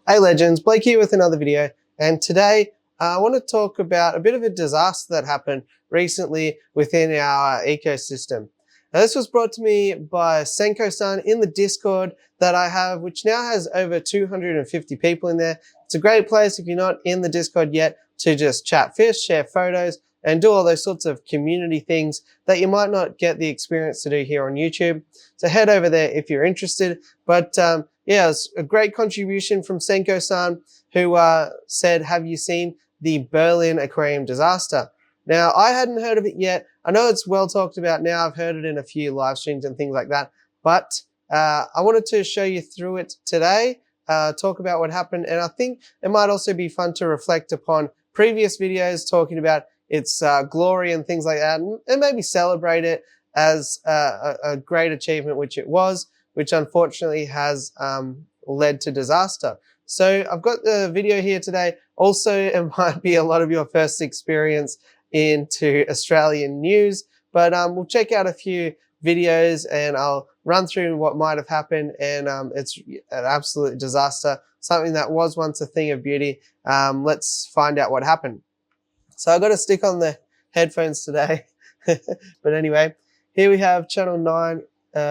Hey legends, Blake here with another video, and today I want to talk about a bit of a disaster that happened recently within our ecosystem. Now this was brought to me by Senko-san in the Discord that I have, which now has over 250 people in there. It's a great place if you're not in the Discord yet to just chat fish, share photos, and do all those sorts of community things that you might not get the experience to do here on YouTube. So head over there if you're interested. But yeah, it's a great contribution from Senko-san, who said, have you seen the Berlin aquarium disaster? Now, I hadn't heard of it yet. I know it's well talked about now. I've heard it in a few live streams and things like that. But I wanted to show you through it today, talk about what happened. And I think it might also be fun to reflect upon previous videos talking about its glory and things like that, and maybe celebrate it as a great achievement, which it was, which unfortunately has led to disaster. So I've got the video here today. Also, it might be a lot of your first experience into Australian news, but we'll check out a few videos and I'll run through what might have happened. And it's an absolute disaster, something that was once a thing of beauty. Let's find out what happened. So I've got to stick on the headphones today. But anyway, here we have Channel 9,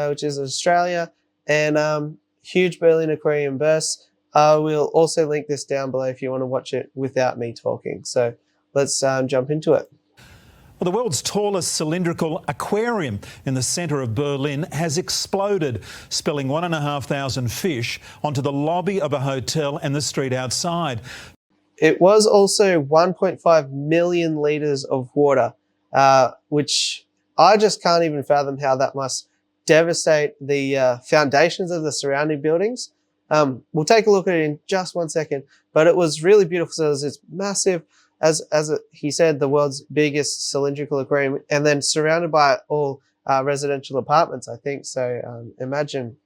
which is Australia, and huge Berlin aquarium burst. We'll also link this down below if you want to watch it without me talking. So let's jump into it. Well, the world's tallest cylindrical aquarium in the centre of Berlin has exploded, spilling 1,500 fish onto the lobby of a hotel and the street outside. It was also 1.5 million litres of water, which I just can't even fathom how that must devastate the foundations of the surrounding buildings. We'll take a look at it in just one second, but it was really beautiful. So it's massive, he said, the world's biggest cylindrical aquarium, and then surrounded by all residential apartments, I think. So imagine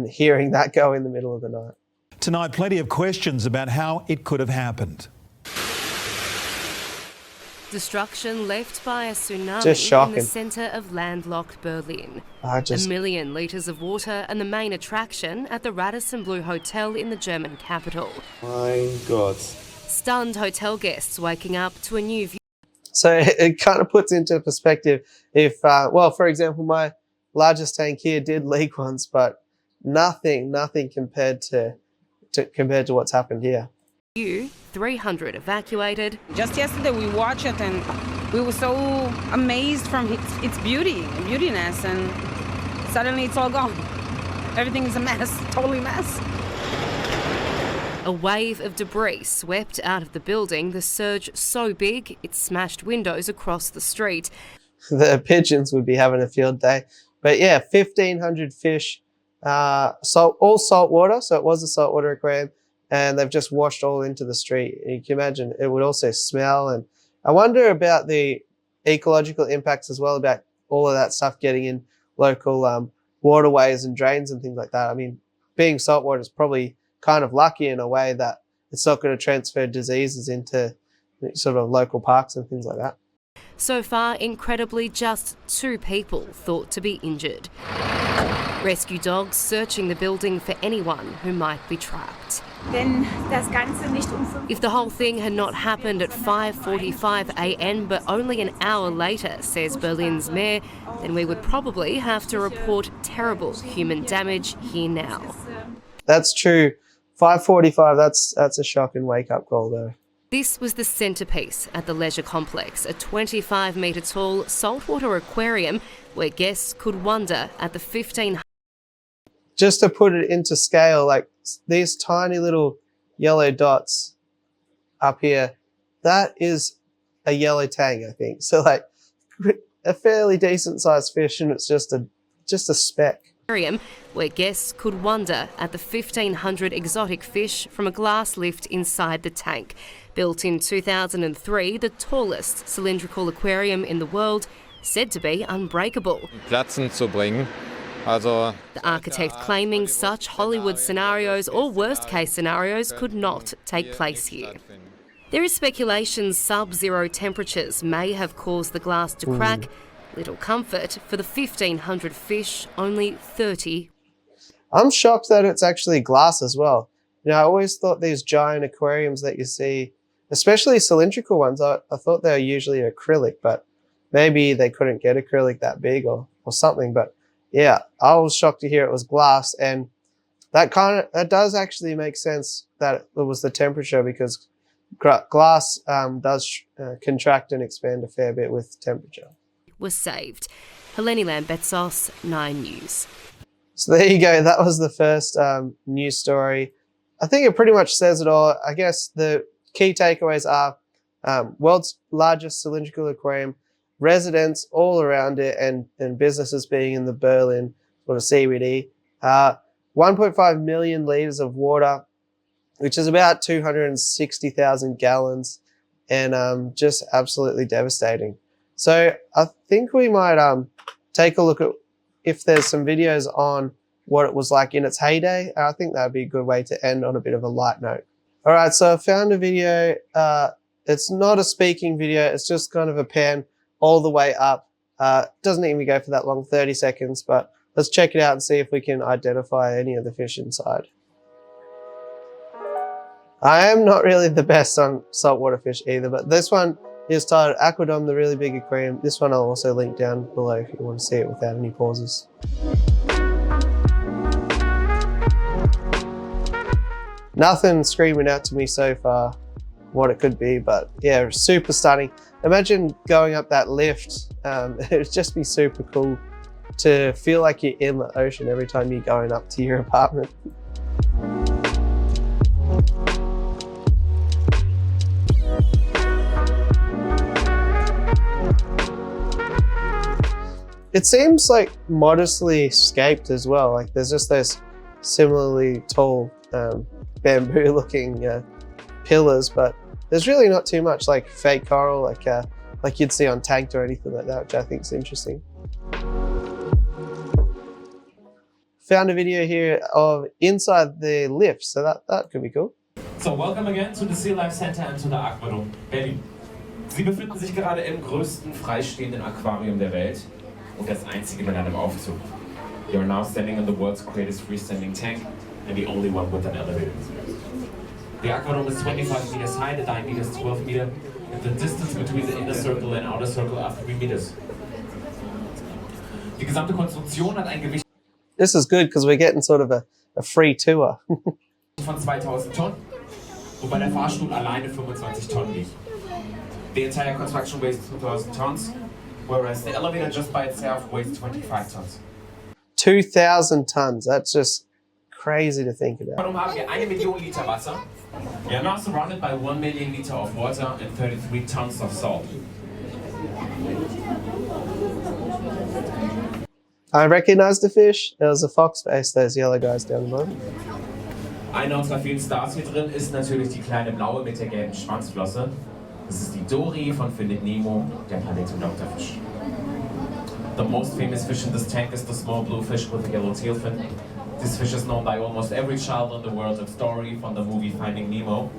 hearing that go in the middle of the night. Tonight, plenty of questions about how it could have happened. Destruction left by a tsunami in the centre of landlocked Berlin. A million litres of water and the main attraction at the Radisson Blu Hotel in the German capital. My God. Stunned hotel guests waking up to a new view. So it kind of puts into perspective if, well, for example, my largest tank here did leak once, but nothing compared to what's happened here. 300 evacuated. Just yesterday we watched it and we were so amazed from its beautiness, and suddenly it's all gone. Everything is a mess, totally mess. A wave of debris swept out of the building, the surge so big it smashed windows across the street. The pigeons would be having a field day. But yeah, 1,500 fish, all salt water, so it was a saltwater aquarium, and they've just washed all into the street. You can imagine it would also smell, and I wonder about the ecological impacts as well, about all of that stuff getting in local waterways and drains and things like that. I mean, being saltwater is probably kind of lucky in a way that it's not going to transfer diseases into sort of local parks and things like that. So far, incredibly, just 2 people thought to be injured. Rescue dogs searching the building for anyone who might be trapped. If the whole thing had not happened at 5:45 a.m. but only an hour later, says Berlin's mayor, then we would probably have to report terrible human damage here now. That's true. 5:45, that's a shocking wake-up call though. This was the centrepiece at the leisure complex, a 25-metre tall saltwater aquarium where guests could wonder at the 1,500. Just to put it into scale, like these tiny little yellow dots up here, that is a yellow tang, I think. So like a fairly decent sized fish, and it's just a speck. Where guests could wonder at the 1,500 exotic fish from a glass lift inside the tank. Built in 2003, the tallest cylindrical aquarium in the world, said to be unbreakable. Platzen zu bringen. Also, the architect claiming such Hollywood scenarios or worst-case scenarios could not take place here. There is speculation sub-zero temperatures may have caused the glass to crack. Little comfort for the 1,500 fish, only 30. I'm shocked that it's actually glass as well. You know, I always thought these giant aquariums that you see, especially cylindrical ones, I thought they were usually acrylic, but maybe they couldn't get acrylic that big or something. But yeah, I was shocked to hear it was glass, and that does actually make sense that it was the temperature, because glass does contract and expand a fair bit with temperature. Was saved. Helene Lambetsos, 9 News. So there you go. That was the first news story. I think it pretty much says it all. I guess the key takeaways are world's largest cylindrical aquarium, residents all around it, and businesses being in the Berlin sort of CBD. 1.5 million litres of water, which is about 260,000 gallons, and just absolutely devastating. So I think we might take a look at if there's some videos on what it was like in its heyday. I think that would be a good way to end on a bit of a light note. All right, so I found a video. It's not a speaking video. It's just kind of a pan all the way up. Doesn't even go for that long, 30 seconds, but let's check it out and see if we can identify any of the fish inside. I am not really the best on saltwater fish either, but this one is titled Aqua Dom, the really big aquarium. This one I'll also link down below if you want to see it without any pauses. Nothing screaming out to me so far what it could be, but yeah, super stunning. Imagine going up that lift. It would just be super cool to feel like you're in the ocean every time you're going up to your apartment. It seems like modestly scaped as well. Like there's just those similarly tall bamboo looking pillars, but there's really not too much like fake coral like you'd see on Tanked or anything like that, which I think is interesting. Found a video here of inside the lift, so that could be cool. So, welcome again to the Sea Life Center and to the Aqua Dom, Berlin. Sie befinden sich gerade im größten freistehenden Aquarium der Welt und das einzige mit einem Aufzug. You are now standing in the world's greatest freestanding tank and the only one with an elevator. The Aqua Dom is 25 meters high, the diameter is 12 meters, and the distance between the inner circle and outer circle are 3 meters. Die gesamte Konstruktion hat ein Gewicht This is good because we're getting sort of a free tour. von 2000 Tonnen, wobei der Fahrstuhl alleine 25 Tonnen wiegt. The entire construction weighs 2,000 tons, whereas the elevator just by itself weighs 25 tons. 2,000 tons. That's just crazy to think about. Warum haben wir 1 Million Liter Wasser? We are now surrounded by 1 million liter of water and 33 tons of salt. I recognize the fish. There was a fox face, those yellow guys down the bottom. Einer unserer vielen Stars hier drin ist natürlich die kleine blaue mit der gelben Schwanzflosse. Das ist die Dory von Findet Nemo, der Planetendoktorfisch. The most famous fish in this tank is the small blue fish with a yellow tail fin. This fish is known by almost every child in the world of Dory from the movie Finding Nemo.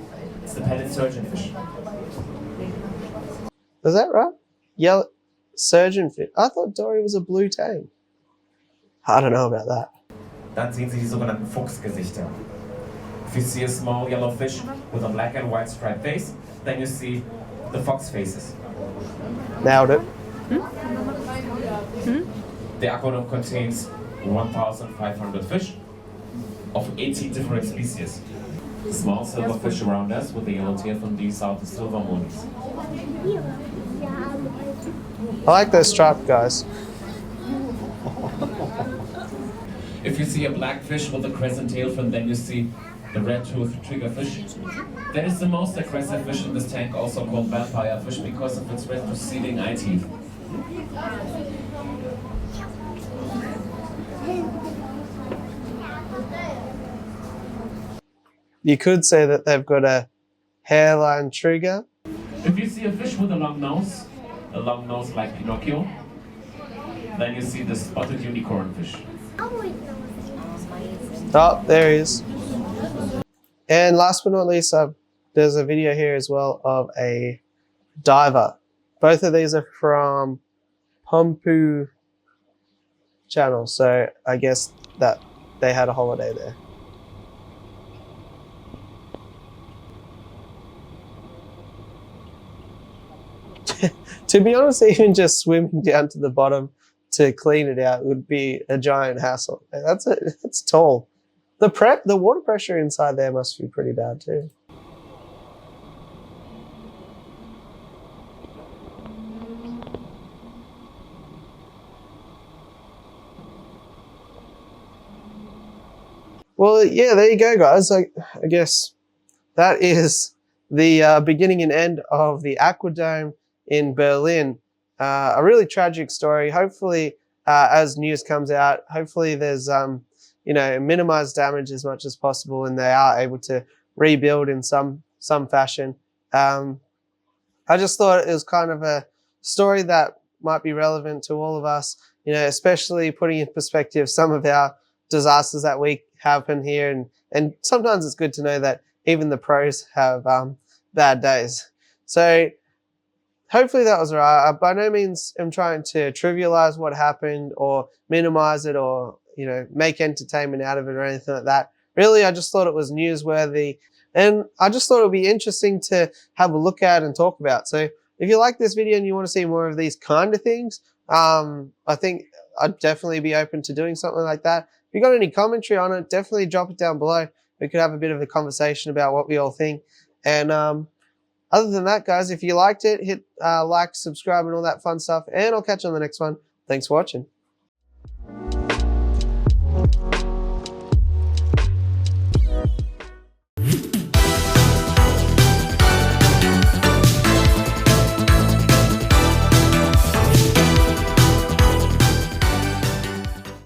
It's the petted surgeonfish. Is that right? Yellow surgeonfish. I thought Dory was a blue tank. I don't know about that. Dann sehen Sie die sogenannten Fuchsgesichter. If you see a small yellow fish with a black and white striped face, then you see the fox faces. Nailed it. The aquarium contains 1,500 fish of 18 different species. The small silver fish around us with the yellow tail from these are the silver moonies. I like those striped guys. If you see a black fish with a crescent tail fin, then you see the red-toothed triggerfish. That is the most aggressive fish in this tank, also called vampire fish, because of its red receding eye teeth. You could say that they've got a hairline trigger. If you see a fish with a long nose like Pinocchio, then you see the spotted unicorn fish. Oh, there he is. And last but not least, there's a video here as well of a diver. Both of these are from Pumpu channel, so I guess that they had a holiday there. To be honest, even just swimming down to the bottom to clean it out would be a giant hassle. That's tall. The water pressure inside there must be pretty bad too. Well, yeah, there you go, guys. I guess that is the beginning and end of the Aqua Dom in Berlin. A really tragic story. Hopefully, as news comes out, hopefully there's minimized damage as much as possible, and they are able to rebuild in some fashion. I just thought it was kind of a story that might be relevant to all of us, especially putting in perspective some of our disasters that we happen here, and sometimes it's good to know that even the pros have bad days. So hopefully that was right. I by no means am trying to trivialize what happened or minimize it or make entertainment out of it or anything like that. Really, I just thought it was newsworthy, and I just thought it would be interesting to have a look at and talk about. So if you like this video and you want to see more of these kind of things, I think I'd definitely be open to doing something like that. If you got any commentary on it, definitely drop it down below. We could have a bit of a conversation about what we all think. And other than that, guys, if you liked it, hit like, subscribe, and all that fun stuff. And I'll catch you on the next one. Thanks for watching.